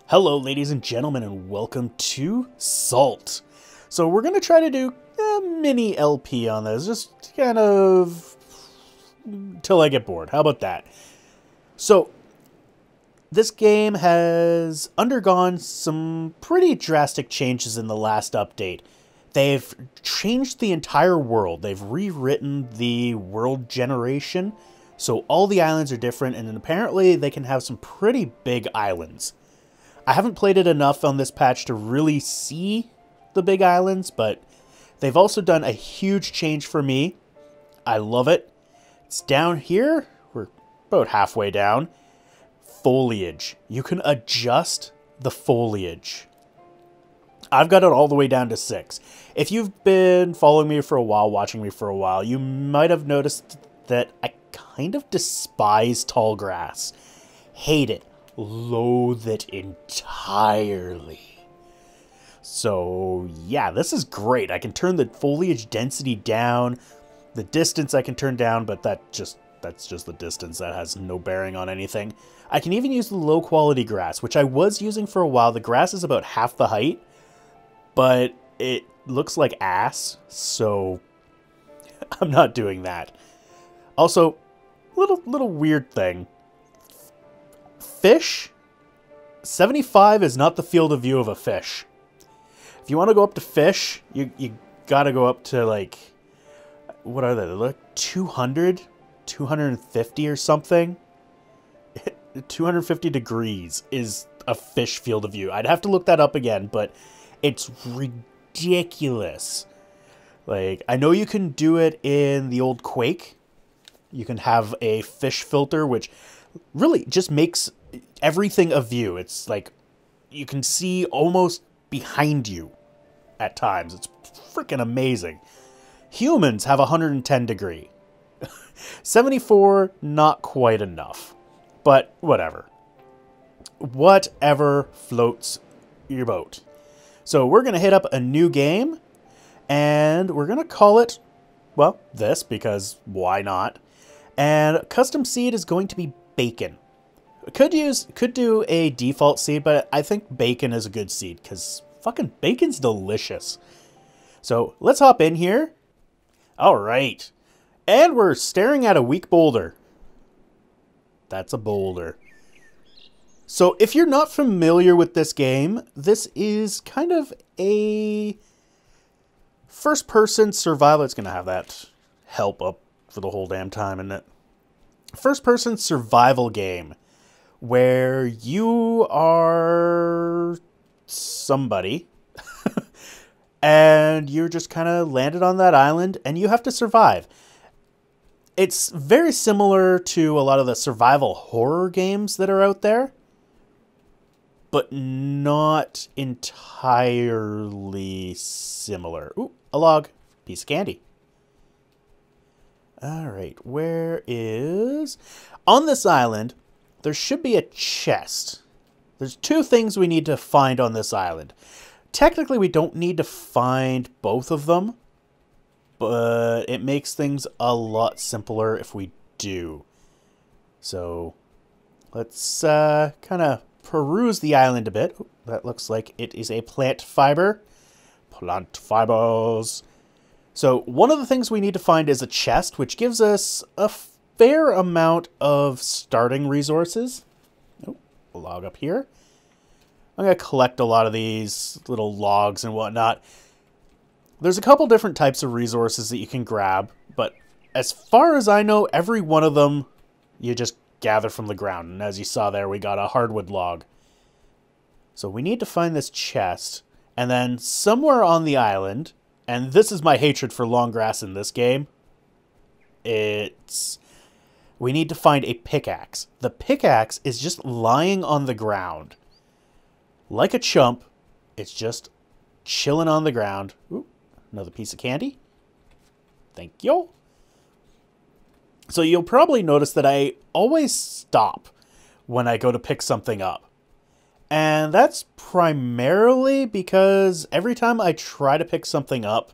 Hello, ladies and gentlemen, and welcome to Salt. So we're going to try to do a mini LP on this, just kind of till I get bored. How about that? So this game has undergone some pretty drastic changes in the last update. They've changed the entire world. They've rewritten the world generation, so all the islands are different, and apparently they can have some pretty big islands. I haven't played it enough on this patch to really see the big islands, but they've also done a huge change for me. I love it. It's down here. We're about halfway down. Foliage. You can adjust the foliage. I've got it all the way down to 6. If you've been following me for a while, watching me for a while, you might have noticed that I kind of despise tall grass. Hate it. Loathe it entirely. So yeah, this is great. I can turn the foliage density down. The distance I can turn down, but that's just the distance. That has no bearing on anything. I can even use the low quality grass, which I was using for a while. The grass is about half the height, but it looks like ass, so I'm not doing that. Also, little weird thing. Fish, 75 is not the field of view of a fish. If you want to go up to fish, you gotta go up to, like, what are they? They're like 200, 250 or something. 250 degrees is a fish field of view. I'd have to look that up again, but it's ridiculous. Like, I know you can do it in the old Quake. You can have a fish filter, which really just makes everything a view. It's like you can see almost behind you at times. It's freaking amazing. Humans have 110 degree. 74, not quite enough. But whatever. Whatever floats your boat. So we're going to hit up a new game, and we're going to call it, well, this, because why not? And custom seed is going to be bacon. Could do a default seed, but I think bacon is a good seed because fucking bacon's delicious. So let's hop in here. All right. And we're staring at a weak boulder. That's a boulder. So if you're not familiar with this game, this is kind of a first-person survival. It's going to have that help up for the whole damn time, isn't it? First-person survival game where you are somebody and you're just kind of landed on that island and you have to survive. It's very similar to a lot of the survival horror games that are out there, but not entirely similar. Ooh, a log. Piece of candy. Alright, where is... On this island, there should be a chest. There's 2 things we need to find on this island. Technically, we don't need to find both of them, but it makes things a lot simpler if we do. So, let's kind of peruse the island a bit. Ooh, that looks like it is a plant fiber. Plant fibers. So one of the things we need to find is a chest, which gives us a fair amount of starting resources. Oh, a log up here. I'm going to collect a lot of these little logs and whatnot. There's a couple different types of resources that you can grab, but as far as I know, every one of them you just gather from the ground. And as you saw there, we got a hardwood log. So we need to find this chest, and then somewhere on the island... And this is my hatred for long grass in this game. We need to find a pickaxe. The pickaxe is just lying on the ground. Like a chump, it's just chilling on the ground. Ooh, another piece of candy. Thank you. So you'll probably notice that I always stop when I go to pick something up. And that's primarily because every time I try to pick something up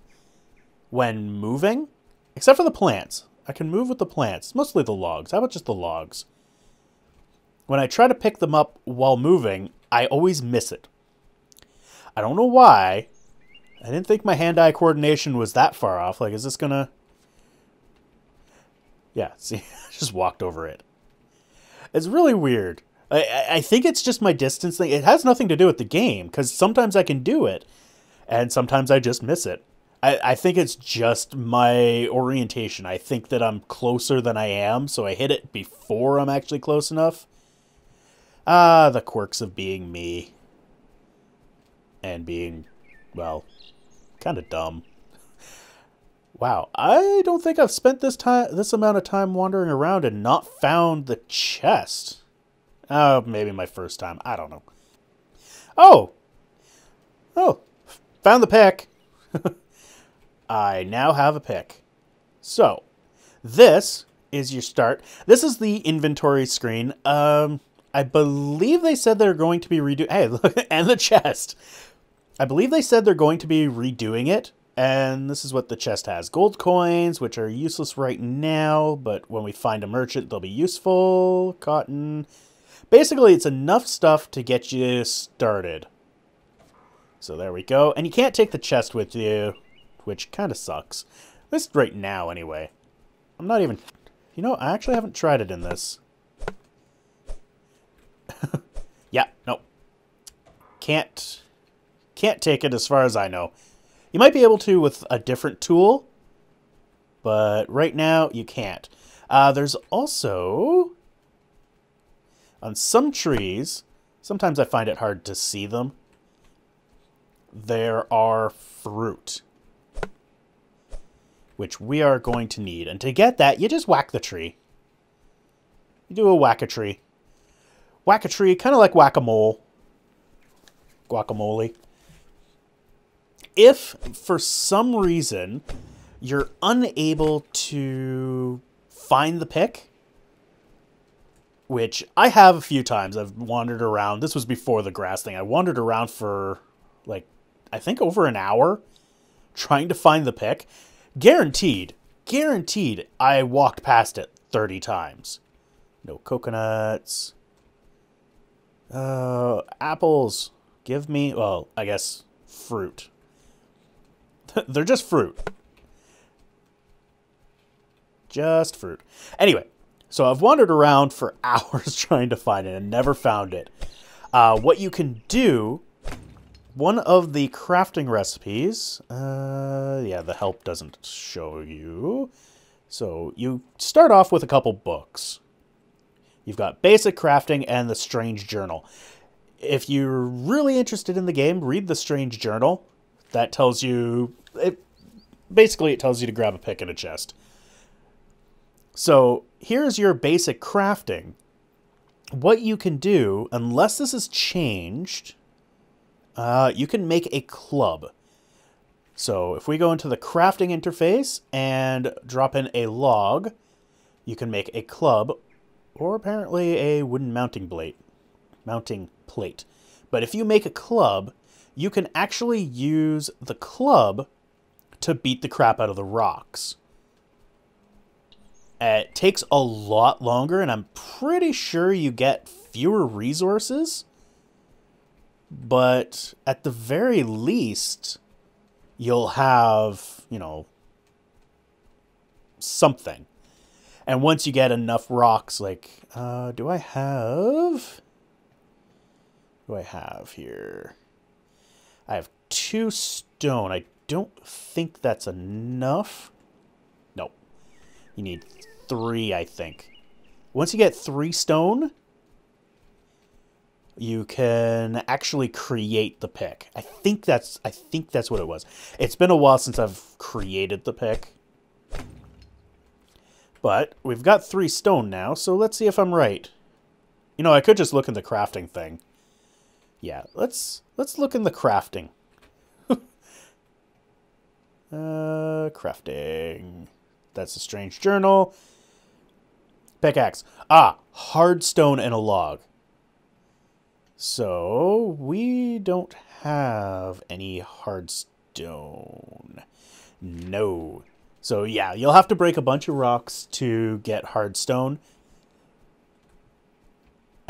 when moving, except for the plants. I can move with the plants, mostly the logs. How about just the logs? When I try to pick them up while moving, I always miss it. I don't know why. I didn't think my hand-eye coordination was that far off. Like, is this gonna... Yeah, see, I just walked over it. It's really weird. I think it's just my distance thing. It has nothing to do with the game, because sometimes I can do it, and sometimes I just miss it. I think it's just my orientation. I think that I'm closer than I am, so I hit it before I'm actually close enough. Ah, the quirks of being me. And being, well, kind of dumb. Wow, I don't think I've spent this amount of time wandering around and not found the chest. Oh, maybe my first time. I don't know. Oh! Oh, found the pick. I now have a pick. So, this is your start. This is the inventory screen. I believe they said they're going to be redoing... Hey, look, and the chest. I believe they said they're going to be redoing it. And this is what the chest has. Gold coins, which are useless right now, but when we find a merchant, they'll be useful. Cotton. Basically, it's enough stuff to get you started. So there we go. And you can't take the chest with you, which kind of sucks. At least right now, anyway. I'm not even... You know, I actually haven't tried it in this. Yeah, no. Can't take it as far as I know. You might be able to with a different tool, but right now you can't. There's also, on some trees, sometimes I find it hard to see them, there are fruit, which we are going to need. And to get that, you just whack the tree. You do a whack-a-tree. Whack-a-tree, kind of like whack-a-mole. Guacamole. If, for some reason, you're unable to find the pick, which I have a few times. I've wandered around. This was before the grass thing. I wandered around for, like, I think over an hour trying to find the pick. Guaranteed, I walked past it 30 times. No coconuts. Apples. Give me, well, I guess, fruit. They're just fruit. Just fruit. Anyway, so I've wandered around for hours trying to find it and never found it. What you can do, one of the crafting recipes, yeah, the help doesn't show you. So you start off with a couple books. You've got Basic Crafting and The Strange Journal. If you're really interested in the game, read The Strange Journal. That tells you... Basically, it tells you to grab a pick and a chest. So, here's your basic crafting. What you can do, unless this is changed, you can make a club. So, if we go into the crafting interface and drop in a log, you can make a club, or apparently a wooden mounting plate. But if you make a club, you can actually use the club to beat the crap out of the rocks. It takes a lot longer, and I'm pretty sure you get fewer resources. But at the very least, you'll have, you know, something. And once you get enough rocks, like, do I have here? I have 2 stone. I don't think that's enough. No. You need 3, I think. Once you get 3 stone, you can actually create the pick. I think that's what it was. It's been a while since I've created the pick. But we've got 3 stone now, so let's see if I'm right. You know, I could just look in the crafting thing. Yeah, let's look in the crafting. Crafting. That's a strange journal. Pickaxe. Ah, hard stone and a log. So, we don't have any hard stone. No. So, yeah, you'll have to break a bunch of rocks to get hard stone.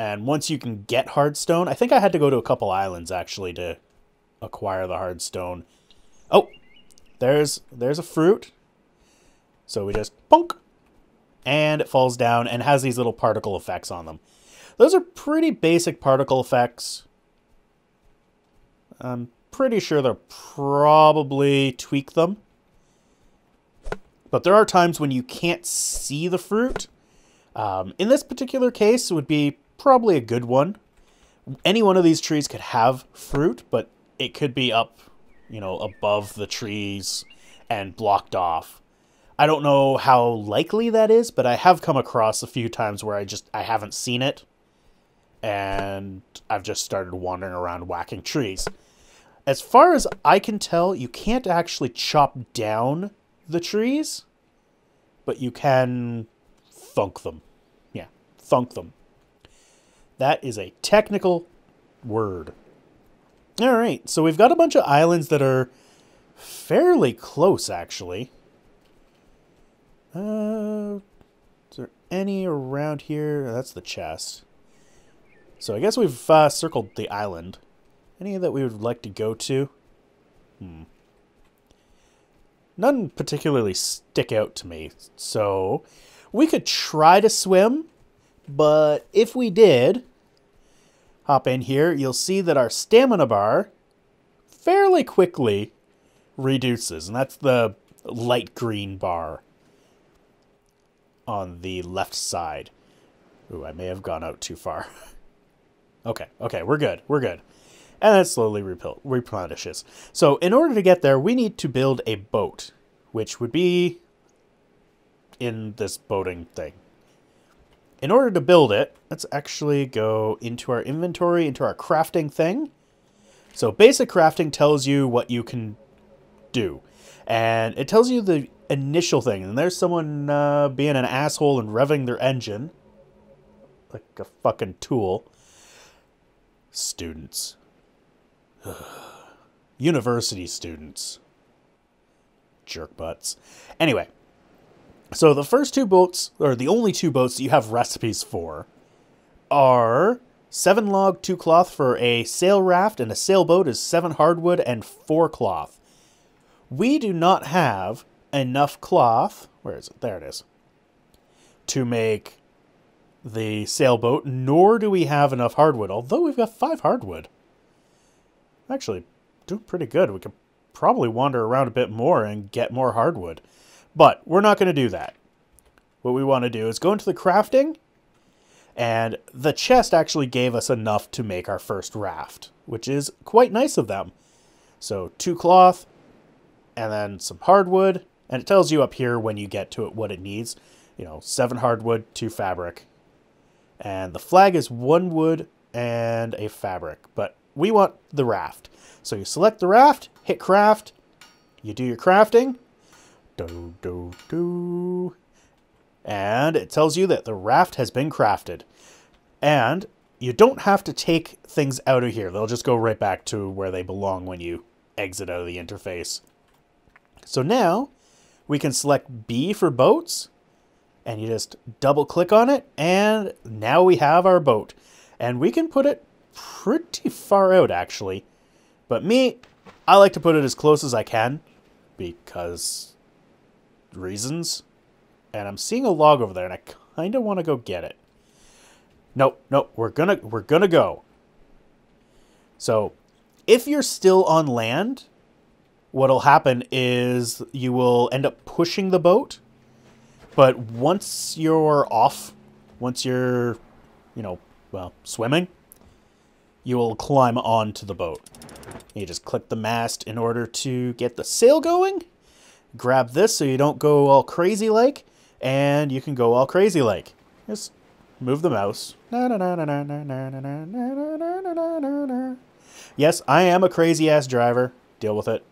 And once you can get hardstone, I think I had to go to a couple islands actually to acquire the hardstone. Oh, there's a fruit. So we just bonk, and it falls down and has these little particle effects on them. Those are pretty basic particle effects. I'm pretty sure they'll probably tweak them. But there are times when you can't see the fruit. In this particular case, it would be probably a good one. Any one of these trees could have fruit, but it could be up, above the trees and blocked off. I don't know how likely that is, but I have come across a few times where I haven't seen it. And I've just started wandering around whacking trees. As far as I can tell, you can't actually chop down the trees, but you can thunk them. Yeah, thunk them. That is a technical word. All right, so we've got a bunch of islands that are fairly close, actually. Is there any around here? That's the chest. So I guess we've circled the island. Any that we would like to go to? None particularly stick out to me. So we could try to swim, but if we did hop in here, you'll see that our stamina bar fairly quickly reduces, and that's the light green bar on the left side. Ooh, I may have gone out too far. Okay, we're good. And it slowly replenishes. So in order to get there, we need to build a boat, which would be in this boating thing. In order to build it, let's actually go into our inventory, into our crafting thing. So basic crafting tells you what you can do. And it tells you the initial thing. And there's someone being an asshole and revving their engine. Like a fucking tool. Students. University students. Jerk butts. Anyway, so the first two boats, or the only two boats that you have recipes for, are 7 log, 2 cloth for a sail raft, and a sailboat is 7 hardwood and 4 cloth. We do not have enough cloth, where is it? There it is, to make the sailboat, nor do we have enough hardwood, although we've got 5 hardwood. Actually, doing pretty good. We could probably wander around a bit more and get more hardwood. But we're not going to do that. What we want to do is go into the crafting, and the chest actually gave us enough to make our first raft, which is quite nice of them. So 2 cloth, and then some hardwood, and it tells you up here when you get to it what it needs. 7 hardwood, 2 fabric. And the flag is 1 wood and a fabric, but we want the raft. So you select the raft, hit craft, you do your crafting, and it tells you that the raft has been crafted. And you don't have to take things out of here. They'll just go right back to where they belong when you exit out of the interface. So now we can select B for boats, and you just double click on it, and now we have our boat. And we can put it pretty far out, actually. But I like to put it as close as I can, because reasons. And I'm seeing a log over there, and I kind of want to go get it. Nope, we're gonna go. So, if you're still on land, what'll happen is you will end up pushing the boat. But once you're off, once you're, swimming, you will climb onto the boat. You just click the mast in order to get the sail going. Grab this so you don't go all crazy like, and you can go all crazy like. Just move the mouse. Yes, I am a crazy ass driver. Deal with it.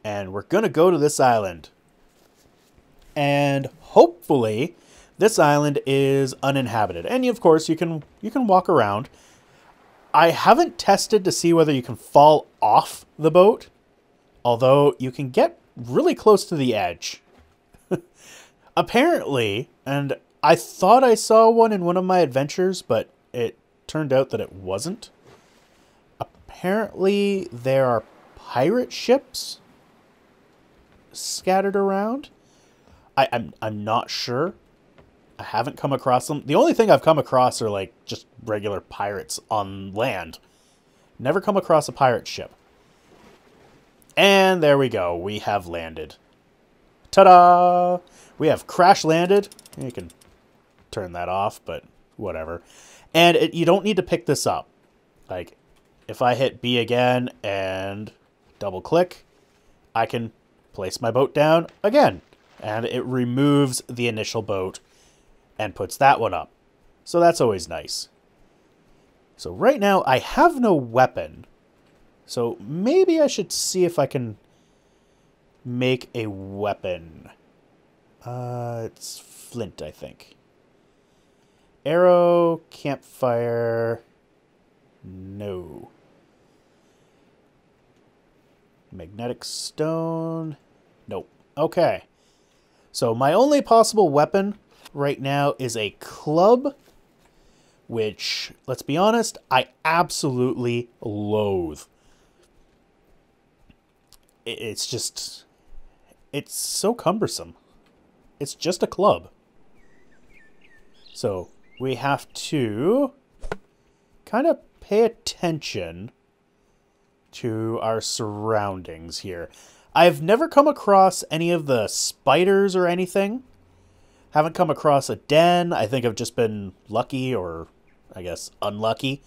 And we're gonna go to this island. And hopefully this island is uninhabited. And of course you can walk around. I haven't tested to see whether you can fall off the boat, although you can get really close to the edge. Apparently, and I thought I saw one in one of my adventures, but it turned out that it wasn't. Apparently, there are pirate ships scattered around. I'm not sure. I haven't come across them. The only thing I've come across are like just regular pirates on land. Never come across a pirate ship. And there we go. We have landed. Ta-da! We have crash landed. You can turn that off, but whatever. And you don't need to pick this up. Like, if I hit B again and double click, I can place my boat down again. And it removes the initial boat and puts that one up. So that's always nice. So right now I have no weapon. So maybe I should see if I can make a weapon. It's flint, I think. Arrow, campfire, no. Magnetic stone, nope. Okay. So my only possible weapon right now is a club, which, let's be honest, I absolutely loathe. It's just, it's so cumbersome. It's just a club. So we have to kind of pay attention to our surroundings here. I've never come across any of the spiders or anything. Haven't come across a den. I think I've just been lucky, or I guess unlucky.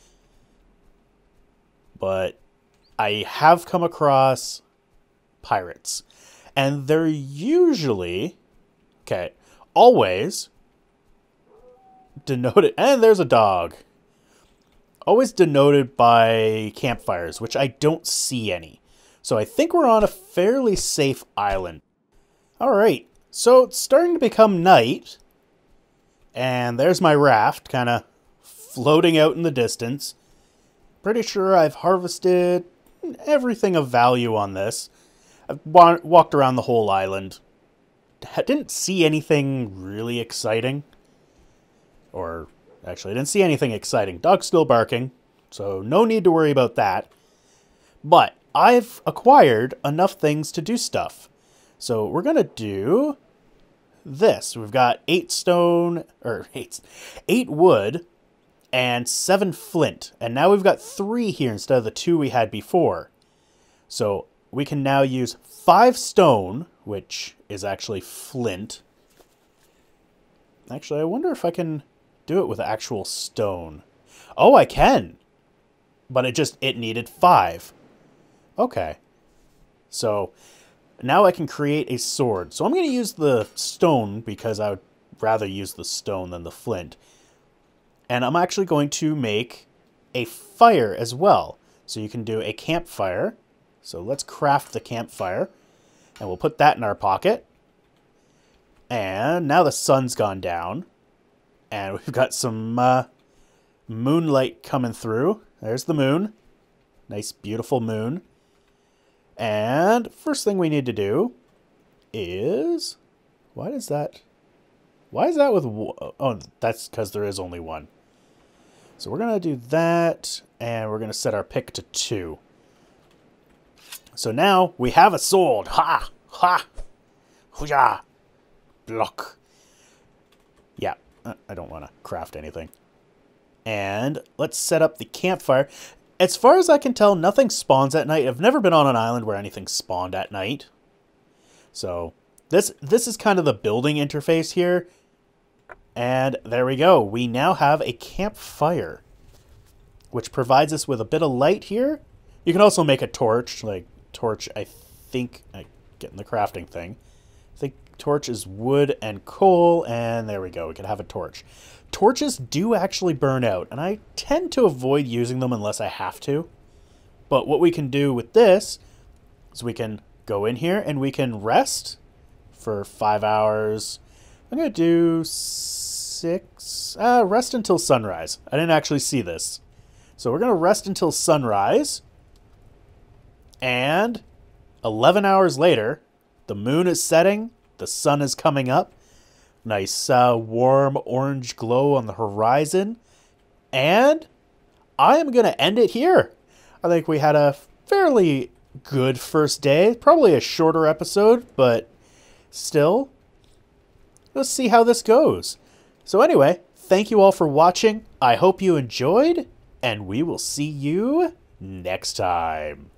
But I have come across pirates. And they're usually, okay, always denoted, and there's a dog. Always denoted by campfires, which I don't see any. So I think we're on a fairly safe island. Alright, so it's starting to become night. And there's my raft, kind of floating out in the distance. Pretty sure I've harvested everything of value on this. I've walked around the whole island. Didn't see anything really exciting. Or, actually, I didn't see anything exciting. Dog's still barking, so no need to worry about that. But I've acquired enough things to do stuff. So we're going to do this. We've got 8 wood and 7 flint. And now we've got 3 here instead of the 2 we had before. So we can now use 5 stone, which is actually flint. Actually, I wonder if I can do it with actual stone. Oh, I can. But it needed 5. Okay. So now I can create a sword. So I'm going to use the stone because I would rather use the stone than the flint. And I'm actually going to make a fire as well. So you can do a campfire. So let's craft the campfire. And we'll put that in our pocket. And now the sun's gone down. And we've got some moonlight coming through. There's the moon. Nice, beautiful moon. And first thing we need to do is... Why is that with... Oh, that's because there is only one. So we're going to do that. And we're going to set our pick to 2. So now we have a sword. Ha! Ha! Hoo-yah! Block. Yeah, I don't want to craft anything. And let's set up the campfire. As far as I can tell, nothing spawns at night. I've never been on an island where anything spawned at night. So this is kind of the building interface here. And there we go. We now have a campfire, which provides us with a bit of light here. You can also make a torch. Like, torch, I think... I get in the crafting thing. I think torch is wood and coal, and there we go. We can have a torch. Torches do actually burn out, and I tend to avoid using them unless I have to. But what we can do with this is we can go in here and we can rest for 5 hours. I'm going to do 6. Rest until sunrise. I didn't actually see this. So we're going to rest until sunrise. And 11 hours later, the moon is setting, the sun is coming up. Nice warm orange glow on the horizon. And I am going to end it here. I think we had a fairly good first day. Probably a shorter episode, but still, let's see how this goes. So anyway, thank you all for watching. I hope you enjoyed, and we will see you next time.